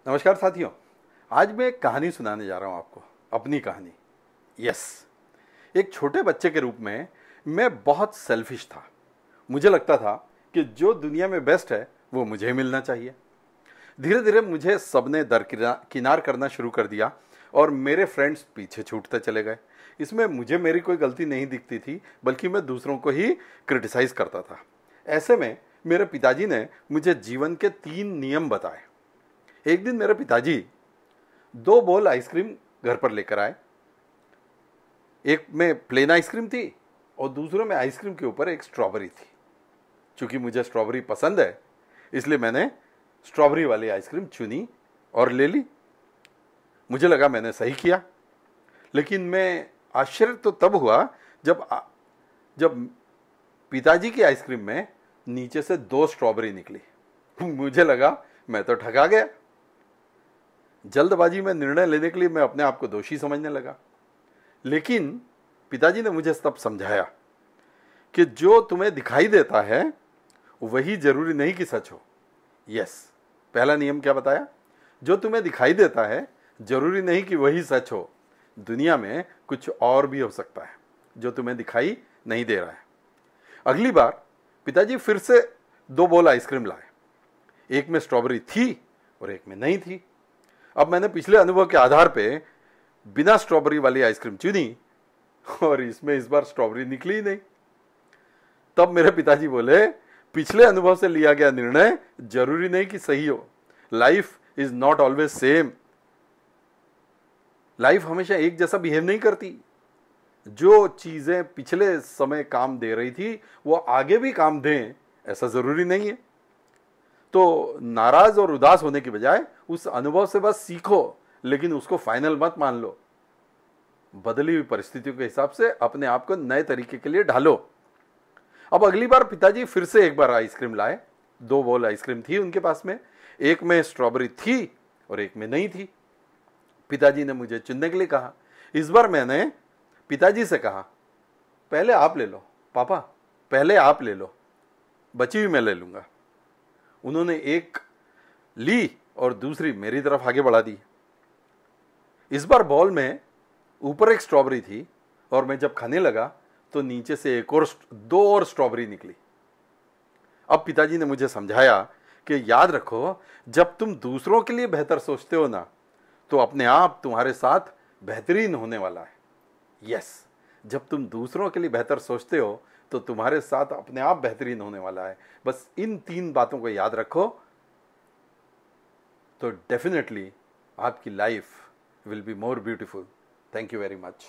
नमस्कार साथियों। आज मैं एक कहानी सुनाने जा रहा हूं आपको, अपनी कहानी। यस, एक छोटे बच्चे के रूप में मैं बहुत सेल्फिश था। मुझे लगता था कि जो दुनिया में बेस्ट है वो मुझे ही मिलना चाहिए। धीरे धीरे मुझे सबने दरकिनार करना शुरू कर दिया और मेरे फ्रेंड्स पीछे छूटते चले गए। इसमें मुझे मेरी कोई गलती नहीं दिखती थी, बल्कि मैं दूसरों को ही क्रिटिसाइज करता था। ऐसे में मेरे पिताजी ने मुझे जीवन के 3 नियम बताए। एक दिन मेरे पिताजी 2 बोल आइसक्रीम घर पर लेकर आए। एक में प्लेन आइसक्रीम थी और दूसरे में आइसक्रीम के ऊपर एक स्ट्रॉबेरी थी। चूंकि मुझे स्ट्रॉबेरी पसंद है, इसलिए मैंने स्ट्रॉबेरी वाली आइसक्रीम चुनी और ले ली। मुझे लगा मैंने सही किया, लेकिन मैं आश्चर्य तो तब हुआ जब पिताजी की आइसक्रीम में नीचे से 2 स्ट्रॉबेरी निकली। मुझे लगा मैं तो ठगा गया। जल्दबाजी में निर्णय लेने के लिए मैं अपने आप को दोषी समझने लगा। लेकिन पिताजी ने मुझे तब समझाया कि जो तुम्हें दिखाई देता है वही जरूरी नहीं कि सच हो। यस, पहला नियम क्या बताया? जो तुम्हें दिखाई देता है जरूरी नहीं कि वही सच हो। दुनिया में कुछ और भी हो सकता है जो तुम्हें दिखाई नहीं दे रहा है। अगली बार पिताजी फिर से 2 बोल आइसक्रीम लाए। एक में स्ट्रॉबेरी थी और एक में नहीं थी। अब मैंने पिछले अनुभव के आधार पे बिना स्ट्रॉबेरी वाली आइसक्रीम चुनी और इसमें इस बार स्ट्रॉबेरी निकली ही नहीं। तब मेरे पिताजी बोले, पिछले अनुभव से लिया गया निर्णय जरूरी नहीं कि सही हो। Life is not always same. Life हमेशा एक जैसा बिहेव नहीं करती। जो चीजें पिछले समय काम दे रही थी वो आगे भी काम दें, ऐसा जरूरी नहीं है। तो नाराज और उदास होने की बजाय उस अनुभव से बस सीखो, लेकिन उसको फाइनल मत मान लो। बदली हुई परिस्थितियों के हिसाब से अपने आप को नए तरीके के लिए ढालो। अब अगली बार पिताजी फिर से एक बार आइसक्रीम लाए। 2 बोल आइसक्रीम थी उनके पास में। एक में स्ट्रॉबेरी थी और एक में नहीं थी। पिताजी ने मुझे चुनने के लिए कहा। इस बार मैंने पिताजी से कहा, पहले आप ले लो पापा, पहले आप ले लो, बची हुई मैं ले लूंगा। उन्होंने एक ली और दूसरी मेरी तरफ आगे बढ़ा दी। इस बार बॉल में ऊपर एक स्ट्रॉबेरी थी और मैं जब खाने लगा तो नीचे से 2 और स्ट्रॉबेरी निकली। अब पिताजी ने मुझे समझाया कि याद रखो, जब तुम दूसरों के लिए बेहतर सोचते हो ना, तो अपने आप तुम्हारे साथ बेहतरीन होने वाला है। यस, जब तुम दूसरों के लिए बेहतर सोचते हो तो तुम्हारे साथ अपने आप बेहतरीन होने वाला है। बस इन 3 बातों को याद रखो तो डेफिनेटली आपकी life will be more beautiful. Thank you very much.